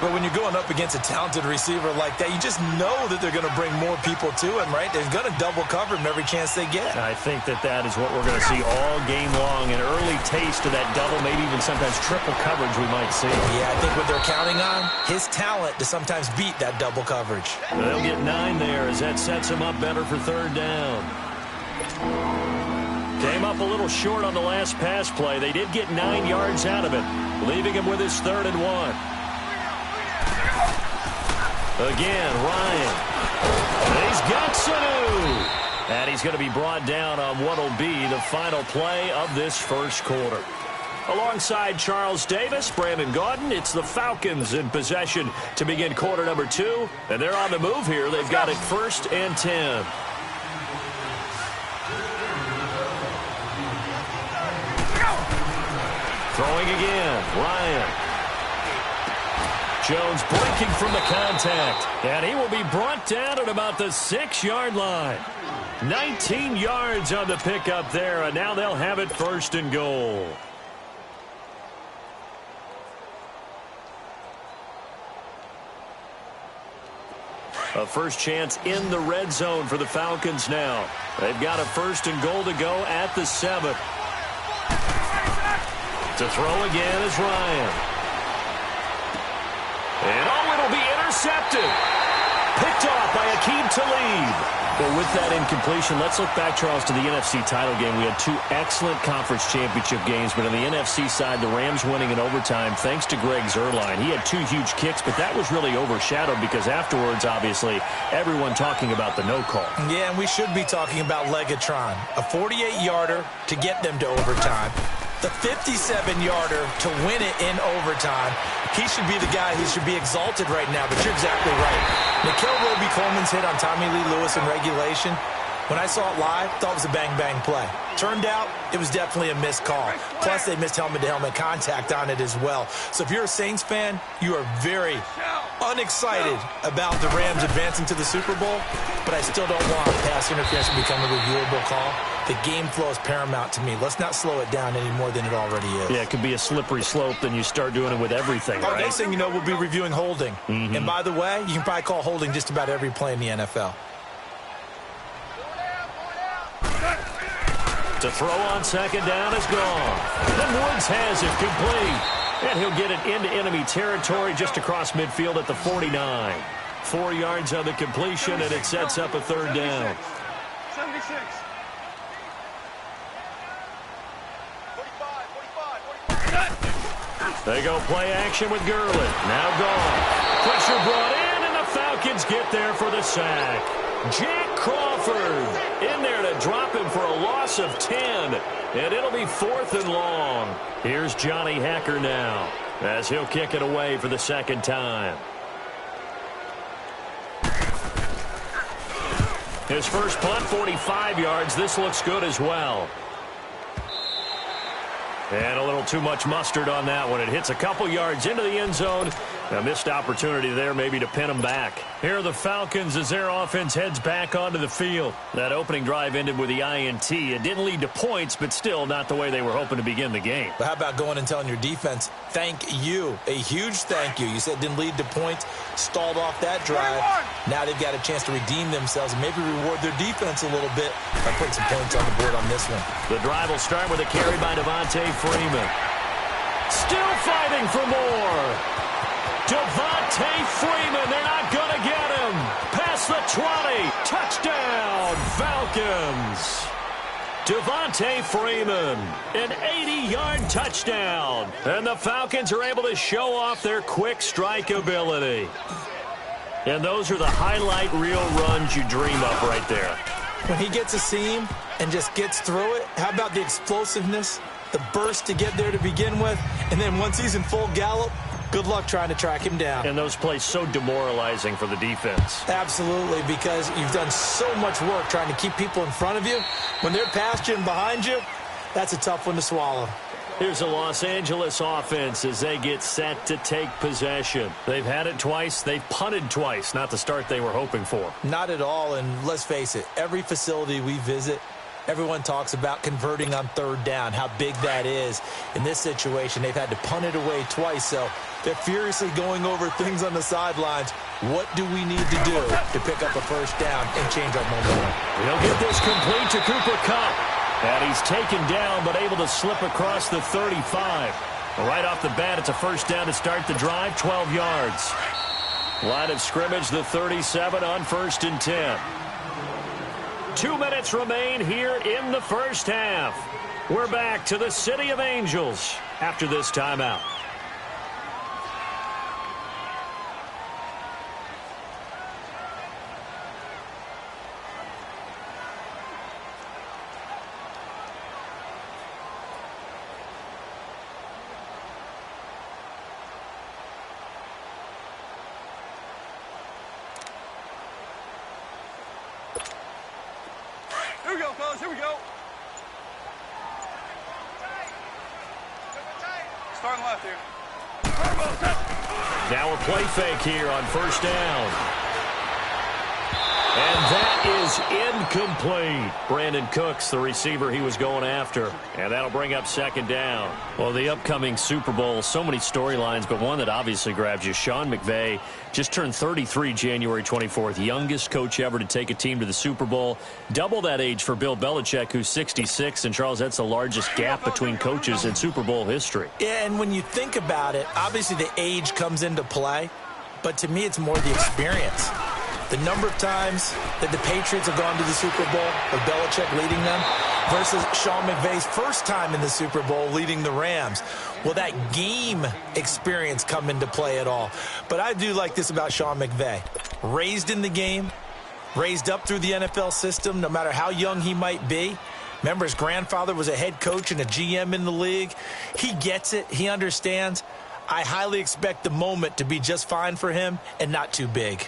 Speaker 2: But when you're going up against a talented receiver like that, you just know that they're going to bring more people to him, right? They're going to double cover him every chance they get.
Speaker 1: I think that is what we're going to see all game long. An early taste of that double, maybe even sometimes triple coverage we might see.
Speaker 2: Yeah, I think what they're counting on, his talent to sometimes beat that double coverage.
Speaker 1: They'll get 9 there as that sets him up better for 3rd down. Came up a little short on the last pass play. They did get 9 yards out of it, leaving him with his 3rd and 1. Again, Ryan. He's got Sanu. And he's going to be brought down on what will be the final play of this first quarter. Alongside Charles Davis, Brandon Gaudin, it's the Falcons in possession to begin quarter number 2. And they're on the move here. They've got it 1st and 10. Throwing again, Ryan. Jones breaking from the contact, and he will be brought down at about the 6-yard line. 19 yards on the pickup there, and now they'll have it 1st and goal. A first chance in the red zone for the Falcons now. They've got a 1st and goal to go at the 7. To throw again is Ryan. And it'll be intercepted. Picked off by Aqib Talib. Well, with that incompletion, let's look back, Charles, to the NFC title game. We had 2 excellent conference championship games, but on the NFC side, the Rams winning in overtime thanks to Greg Zuerlein. He had 2 huge kicks, but that was really overshadowed because afterwards, obviously, everyone talking about the no call. Yeah, and we should be talking about Legatron. A 48-yarder to get them to overtime. The 57-yarder to win it in overtime. He should be the guy who should be exalted right now, but you're exactly right. Nickel Roby-Coleman's hit on Tommy Lee Lewis in regulation. When I saw it live, I thought it was a bang-bang play. Turned out, it was definitely a missed call. Plus, they missed helmet-to-helmet contact on it as well. So if you're a Saints fan, you are very unexcited about the Rams advancing to the Super Bowl, but I still don't want pass interference to become a reviewable call. The game flow is paramount to me. Let's not slow it down any more than it already is. Yeah, it could be a slippery slope, then you start doing it with everything, right? Next thing you know, we'll be reviewing holding. And by the way, you can probably call holding just about every play in the NFL. To throw on 2nd down is gone. Then Woods has it complete. And he'll get it into enemy territory just across midfield at the 49. 4 yards on the completion, and it sets up a 3rd down.
Speaker 3: 76.
Speaker 1: They go play action with Gurley. Now gone. Pressure brought in, and the Falcons get there for the sack. Jack Crawford in there to drop him for a loss of 10. And it'll be 4th and long. Here's Johnny Hacker now as he'll kick it away for the 2nd time. His first punt, 45 yards. This looks good as well. And a little too much mustard on that one. It hits a couple yards into the end zone. A missed opportunity there maybe to pin them back. Here are the Falcons as their offense heads back onto the field. That opening drive ended with the INT. It didn't lead to points, but still not the way they were hoping to begin the game. But how about going and telling your defense, thank you. A huge thank you. You said it didn't lead to points, stalled off that drive. Now they've got a chance to redeem themselves and maybe reward their defense a little bit by putting some points on the board on this one. The drive will start with a carry by Devontae Freeman. Still fighting for more. Devontae Freeman, they're not going to get him. Past the 20, touchdown, Falcons. Devontae Freeman, an 80-yard touchdown. And the Falcons are able to show off their quick strike ability. And those are the highlight reel runs you dream of right there.
Speaker 2: When he gets a seam and just gets through it, how about the explosiveness, the burst to get there to begin with, and then once he's in full gallop, good luck trying to track him down.
Speaker 1: And those plays so demoralizing for the defense.
Speaker 2: Absolutely, because you've done so much work trying to keep people in front of you. When they're past you and behind you, that's a tough one to swallow.
Speaker 1: Here's the Los Angeles offense as they get set to take possession. They've had it twice. They've punted twice. Not the start they were hoping for.
Speaker 2: Not at all, and let's face it, every facility we visit, everyone talks about converting on third down, how big that is. In this situation, they've had to punt it away twice, so they're furiously going over things on the sidelines. What do we need to do to pick up a first down and change our momentum?
Speaker 1: He'll get this complete to Cooper Kupp. And he's taken down, but able to slip across the 35. Right off the bat, it's a first down to start the drive, 12 yards. Line of scrimmage, the 37 on 1st and 10. 2 minutes remain here in the first half. We're back to the City of Angels after this timeout.
Speaker 3: Here we go, fellas. Here we go. Starting left here.
Speaker 1: Now a play fake here on first down. And that is incomplete. Brandon Cooks, the receiver he was going after. And that'll bring up second down. Well, the upcoming Super Bowl, so many storylines, but one that obviously grabs you. Sean McVay just turned 33 January 24th. Youngest coach ever to take a team to the Super Bowl. Double that age for Bill Belichick, who's 66. And, Charles, that's the largest gap between coaches in Super Bowl history.
Speaker 2: Yeah, and when you think about it, obviously the age comes into play. But to me, it's more the experience. The number of times that the Patriots have gone to the Super Bowl with Belichick leading them versus Sean McVay's first time in the Super Bowl leading the Rams. Will that game experience come into play at all? But I do like this about Sean McVay. Raised in the game, raised up through the NFL system, no matter how young he might be. Remember, his grandfather was a head coach and a GM in the league. He gets it. He understands. I highly expect the moment to be just fine for him and not too big.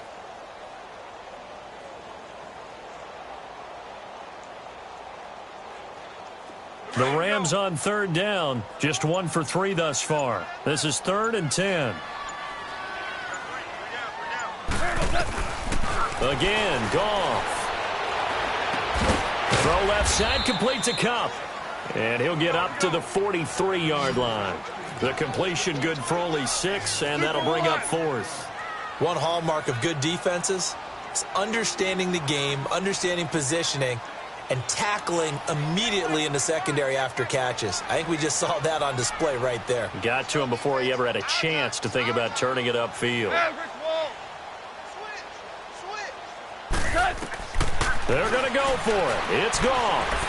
Speaker 1: The Rams on third down, just 1 for 3 thus far. This is 3rd and 10. Again, Goff. Throw left side, complete to Kupp. And he'll get up to the 43-yard line. The completion good for only 6, and that'll bring up 4th.
Speaker 2: One hallmark of good defenses is understanding the game, understanding positioning, and tackling immediately in the secondary after catches. I think we just saw that on display right there.
Speaker 1: Got to him before he ever had a chance to think about turning it upfield. They're going to go for it. It's Goff.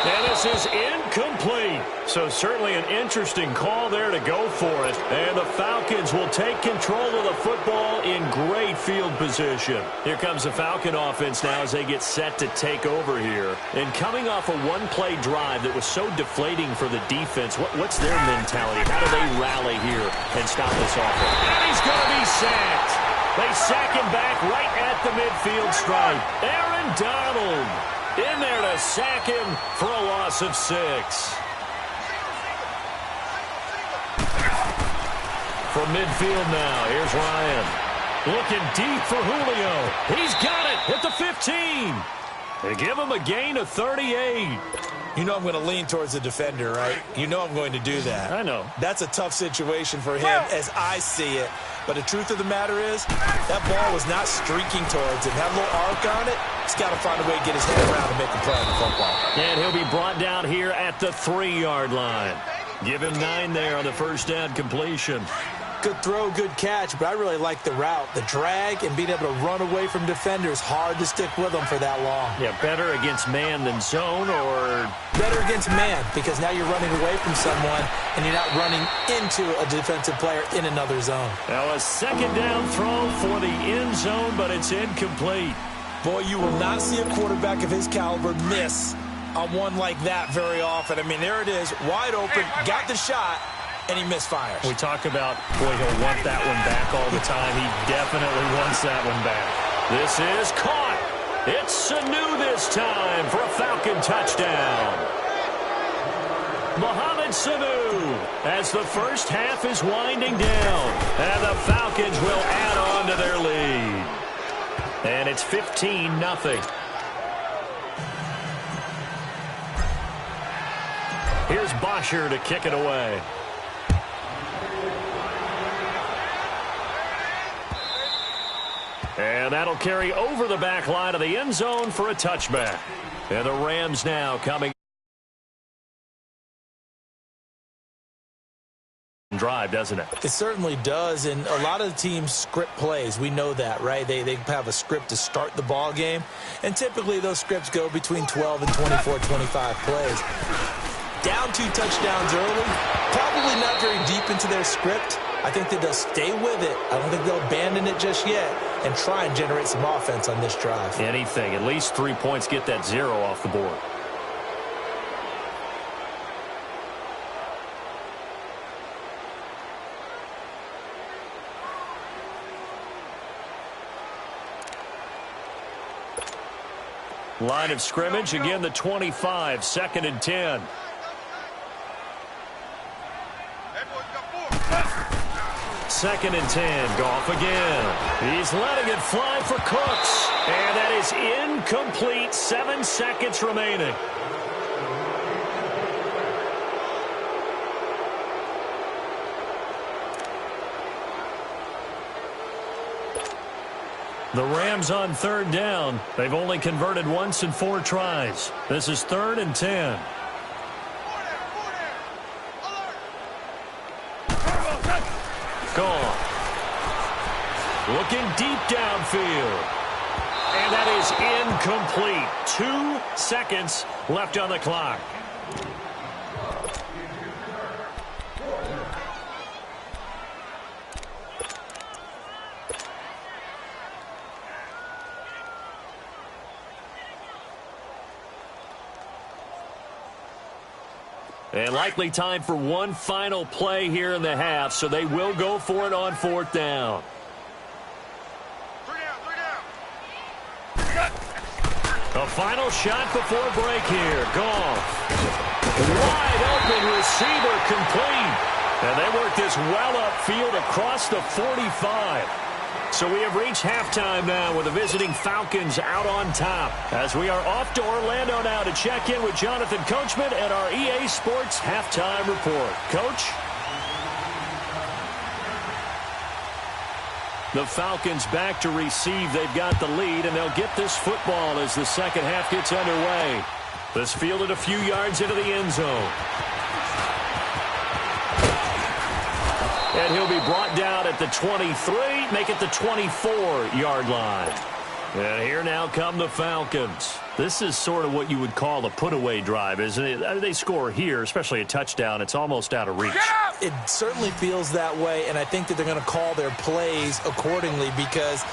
Speaker 1: And this is incomplete. So certainly an interesting call there to go for it. And the Falcons will take control of the football in great field position. Here comes the Falcon offense now as they get set to take over here. And coming off a one-play drive that was so deflating for the defense, what's their mentality? How do they rally here and stop this offense? And he's going to be sacked. They sack him back right at the midfield stripe. Aaron Donald in there to sack him for a loss of 6. From midfield now, here's Ryan. Looking deep for Julio. He's got it at the 15. They give him a gain of 38.
Speaker 2: You know I'm going to lean towards the defender, right? You know I'm going to do that.
Speaker 1: I know.
Speaker 2: That's a tough situation for him as I see it. But the truth of the matter is, that ball was not streaking towards him. Had a little arc on it. He's got to find a way to get his head around and make a play on the football.
Speaker 1: And he'll be brought down here at the 3-yard line. Give him 9 there on the first down completion.
Speaker 2: Good throw, good catch, but I really like the route. The drag and being able to run away from defenders, hard to stick with them for that long.
Speaker 1: Yeah, better against man than zone, or
Speaker 2: better against man, because now you're running away from someone and you're not running into a defensive player in another zone.
Speaker 1: Now a second down throw for the end zone, but it's incomplete.
Speaker 2: Boy, you will not see a quarterback of his caliber miss on one like that very often. I mean, there it is, wide open, got the shot, and he misfires.
Speaker 1: We talk about, boy, he'll want that one back all the time. He definitely wants that one back. This is caught. It's Sanu this time for a Falcon touchdown. Mohamed Sanu as the first half is winding down, and the Falcons will add on to their lead. And it's 15-0. Here's Bosher to kick it away. And that'll carry over the back line of the end zone for a touchback. And the Rams now coming. Drive, doesn't it?
Speaker 2: It certainly does, and a lot of the teams script plays. We know that, right? They have a script to start the ball game, and typically those scripts go between 12 and 24, 25 plays. Down 2 touchdowns early, probably not very deep into their script. I think that they'll stay with it. I don't think they'll abandon it just yet and try and generate some offense on this drive.
Speaker 1: Anything, at least 3 points, get that 0 off the board. Line of scrimmage, again the 25, 2nd and 10. Second and 10, Goff again. He's letting it fly for Cooks. And that is incomplete, 7 seconds remaining. The Rams on 3rd down. They've only converted once in 4 tries. This is 3rd and 10. Gone. Looking deep downfield. And that is incomplete. 2 seconds left on the clock. And likely time for one final play here in the half, so they will go for it on 4th down.
Speaker 3: 3 down.
Speaker 1: A final shot before break here. Goff. Wide open receiver complete. And they work this well upfield across the 45. So we have reached halftime now with the visiting Falcons out on top. As we are off to Orlando now to check in with Jonathan Coachman and our EA Sports Halftime Report. Coach? The Falcons back to receive. They've got the lead, and they'll get this football as the second half gets underway. This fielded a few yards into the end zone. And he'll be brought down at the 23, make it the 24-yard line. And here now come the Falcons. This is sort of what you would call a put-away drive, isn't it? They score here, especially a touchdown. It's almost out of reach.
Speaker 2: It certainly feels that way, and I think that they're going to call their plays accordingly because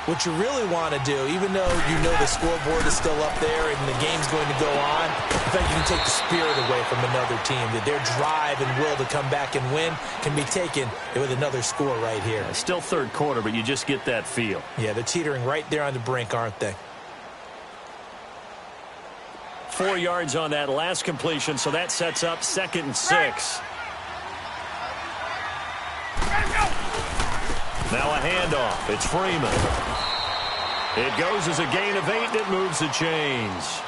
Speaker 2: what you really want to do, even though you know the scoreboard is still up there and the game's going to go on, in fact, you can take the spirit away from another team, that their drive and will to come back and win can be taken with another score right here.
Speaker 1: Yeah, still 3rd quarter, but you just get that feel.
Speaker 2: Yeah, they're teetering right there on the brink, aren't they?
Speaker 1: 4 yards on that last completion, so that sets up 2nd and 6. Now a handoff. It's Freeman. It goes as a gain of 8, and it moves the chains.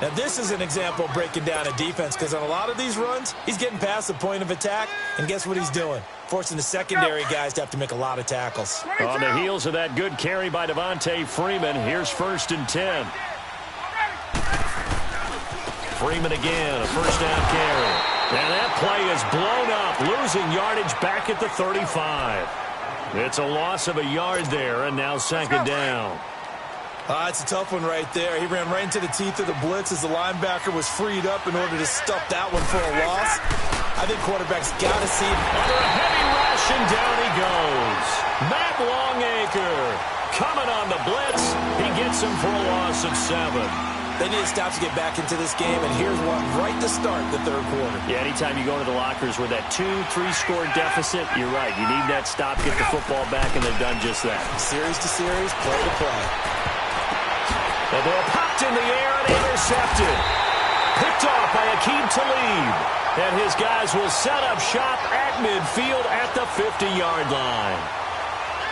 Speaker 2: Now, this is an example of breaking down a defense because on a lot of these runs, he's getting past the point of attack, and guess what he's doing? Forcing the secondary guys to have to make a lot of tackles.
Speaker 1: On the heels of that good carry by Devontae Freeman, here's 1st and 10. Freeman again, a 1st down carry. And that play is blown up, losing yardage back at the 35. It's a loss of a yard there, and now 2nd down.
Speaker 2: It's a tough one right there. He ran right into the teeth of the blitz as the linebacker was freed up in order to stuff that one for a loss. I think quarterbacks got to see it.
Speaker 1: Under a heavy rush, and down he goes. Matt Longacre coming on the blitz. He gets him for a loss of 7.
Speaker 2: They need to stop to get back into this game, and here's one right to start the third quarter.
Speaker 1: Yeah, anytime you go into the lockers with that 2-3 score deficit, you're right. You need that stop, get the football back, and they've done just that.
Speaker 2: Series to series, play to play.
Speaker 1: The ball popped in the air and intercepted. Picked off by Aqib Talib. And his guys will set up shop at midfield at the 50-yard line.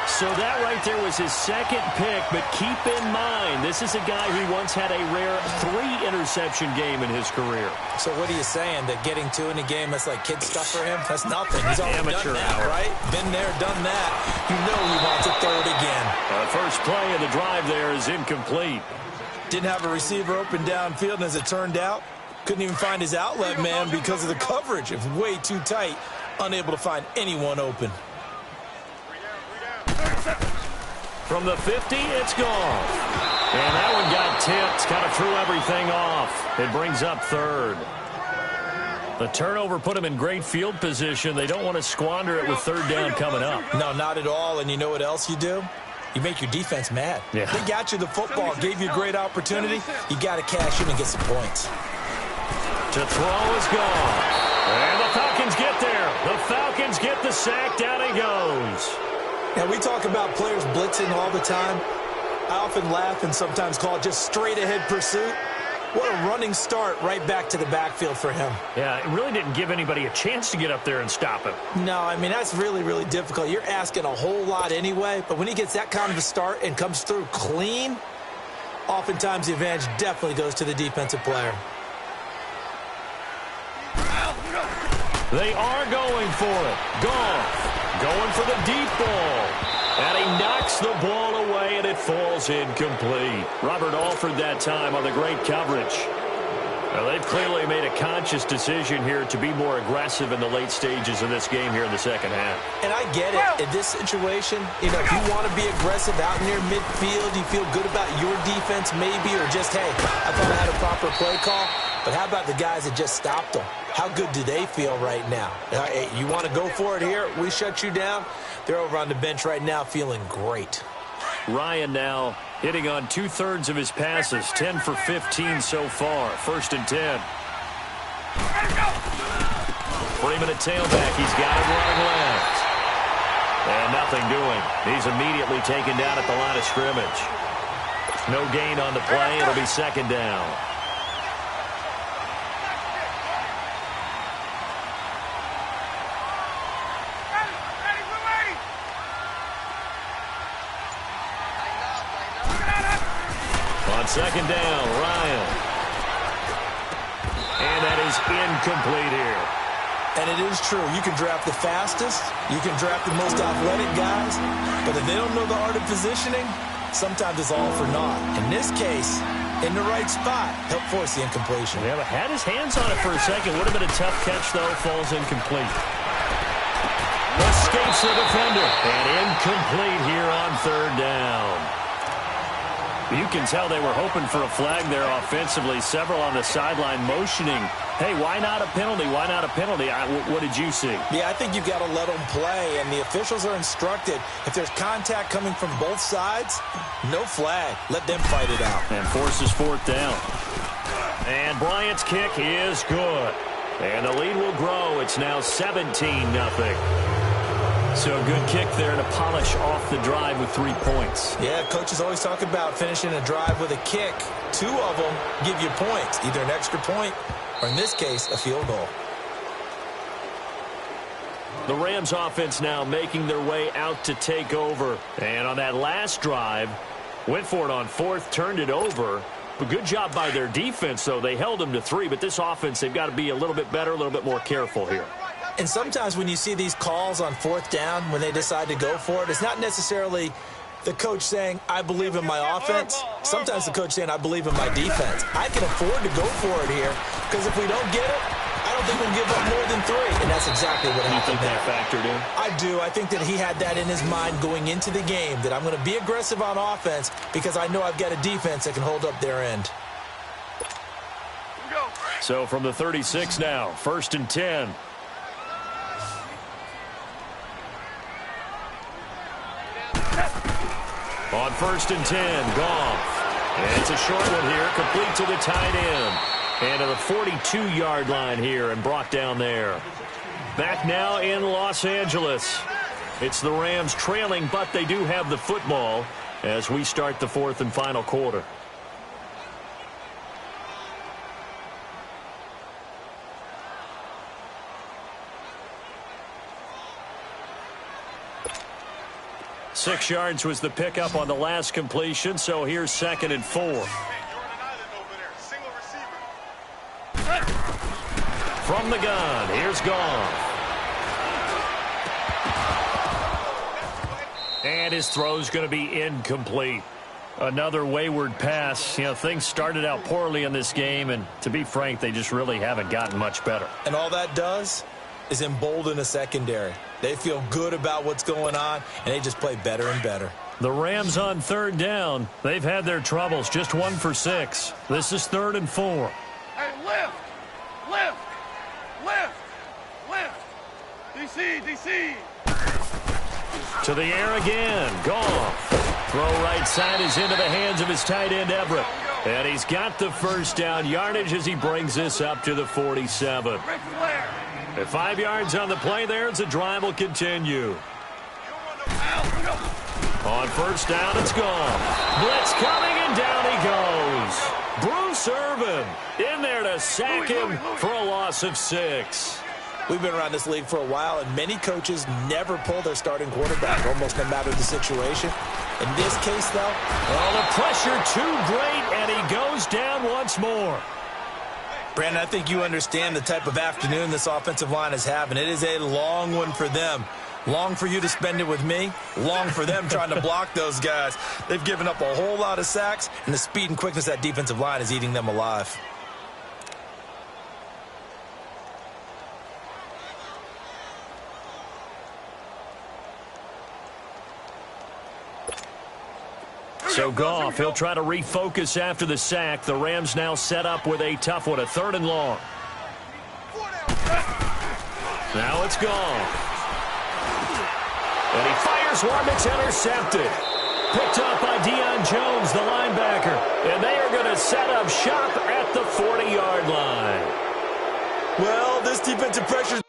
Speaker 1: So that right there was his second pick, but keep in mind, this is a guy who once had a rare 3-interception game in his career.
Speaker 2: So what are you saying, that getting 2 in a game, that's like kid stuff for him? That's nothing. He's already
Speaker 1: Amateur
Speaker 2: done that,
Speaker 1: hour.
Speaker 2: right? Been there, done that. You know he wants a third again.
Speaker 1: First play of the drive there is incomplete.
Speaker 2: Didn't have a receiver open downfield, and as it turned out, couldn't even find his outlet man because of the coverage. It was way too tight, unable to find anyone open.
Speaker 1: From the 50, it's gone. And that one got tipped, kind of threw everything off. It brings up third. The turnover put them in great field position. They don't want to squander it with third down coming up.
Speaker 2: No, not at all. And you know what else you do? You make your defense mad.
Speaker 1: Yeah.
Speaker 2: They got you the football, gave you a great opportunity. You got to cash in and get some points.
Speaker 1: To throw is gone. And the Falcons get there. The Falcons get the sack. Down he goes.
Speaker 2: Now, we talk about players blitzing all the time. I often laugh and sometimes call it just straight-ahead pursuit. What a running start right back to the backfield for him.
Speaker 1: Yeah, it really didn't give anybody a chance to get up there and stop him.
Speaker 2: No, I mean, that's really, really difficult. You're asking a whole lot anyway, but when he gets that kind of a start and comes through clean, oftentimes the advantage definitely goes to the defensive player.
Speaker 1: They are going for it. Goff going for the deep ball. And he knocks the ball away, and it falls incomplete. Robert Alford that time on the great coverage. Now, they've clearly made a conscious decision here to be more aggressive in the late stages of this game here in the second half.
Speaker 2: And I get it. In this situation, you know, if you want to be aggressive out near midfield, you feel good about your defense maybe, or just, hey, I thought I had a proper play call. But how about the guys that just stopped them? How good do they feel right now? Hey, you want to go for it here? We shut you down. They're over on the bench right now feeling great.
Speaker 1: Ryan now hitting on 2/3 of his passes, 10 for 15 so far. 1st and 10. Freeman at tailback. He's got him running left. And nothing doing. He's immediately taken down at the line of scrimmage. No gain on the play. It'll be 2nd down. On 2nd down, Ryan. And that is incomplete here.
Speaker 2: And it is true. You can draft the fastest. You can draft the most athletic guys. But if they don't know the art of positioning, sometimes it's all for naught. In this case, in the right spot, helped force the incompletion.
Speaker 1: Yeah, but had his hands on it for a second. Would have been a tough catch, though. Falls incomplete. Escapes the defender. And incomplete here on 3rd down. You can tell they were hoping for a flag there offensively. Several on the sideline motioning, hey, why not a penalty? Why not a penalty? What did you see?
Speaker 2: Yeah, I think you've got to let them play, and the officials are instructed, if there's contact coming from both sides, no flag. Let them fight it out.
Speaker 1: And forces 4th down. And Bryant's kick is good. And the lead will grow. It's now 17-0. So a good kick there to polish off the drive with 3 points.
Speaker 2: Yeah, coaches always talk about finishing a drive with a kick. 2 of them give you points, either an extra point or, in this case, a field goal.
Speaker 1: The Rams offense now making their way out to take over. And on that last drive, went for it on 4th, turned it over. A good job by their defense, though. They held them to 3, but this offense, they've got to be a little bit better, a little bit more careful here.
Speaker 2: And sometimes when you see these calls on 4th down, when they decide to go for it, it's not necessarily the coach saying, I believe in my offense. Sometimes the coach saying, I believe in my defense. I can afford to go for it here, because if we don't get it, I don't think we'll give up more than 3. And that's exactly what happened there.
Speaker 1: You think that factored in?
Speaker 2: I do. I think that he had that in his mind going into the game, that I'm going to be aggressive on offense because I know I've got a defense that can hold up their end.
Speaker 1: So from the 36 now, 1st and 10. On 1st and 10, Goff. And it's a short one here, complete to the tight end. And to the 42-yard line here and brought down there. Back now in Los Angeles. It's the Rams trailing, but they do have the football as we start the 4th and final quarter. Six yards was the pickup on the last completion, so here's 2nd and 4. From the gun, here's Goff. And his throw's going to be incomplete. Another wayward pass. You know, things started out poorly in this game, and to be frank, they just really haven't gotten much better.
Speaker 2: And all that does is embolden the secondary. They feel good about what's going on, and they just play better and better.
Speaker 1: The Rams on 3rd down. They've had their troubles, just 1 for 6. This is 3rd and 4.
Speaker 3: Hey, lift! Lift! Lift! Lift! DC! DC!
Speaker 1: To the air again. Goff. Throw right side is into the hands of his tight end, Everett. And he's got the first down yardage as he brings this up to the 47. At 5 yards on the play there, as the drive will continue. On 1st down, it's Goff. Blitz coming, and down he goes. Bruce Irvin in there to sack him for a loss of 6.
Speaker 2: We've been around this league for a while, and many coaches never pull their starting quarterback, almost no matter the situation. In this case, though,
Speaker 1: well, the pressure too great, and he goes down once more.
Speaker 2: Brandon, I think you understand the type of afternoon this offensive line is having. It is a long one for them. Long for you to spend it with me. Long for them trying to block those guys. They've given up a whole lot of sacks, and the speed and quickness of that defensive line is eating them alive.
Speaker 1: So Goff, he'll try to refocus after the sack. The Rams now set up with a tough one, a 3rd and long. Now it's Goff. And he fires one that's intercepted. Picked up by Deion Jones, the linebacker. And they are going to set up shop at the 40-yard line.
Speaker 2: Well, this defensive pressure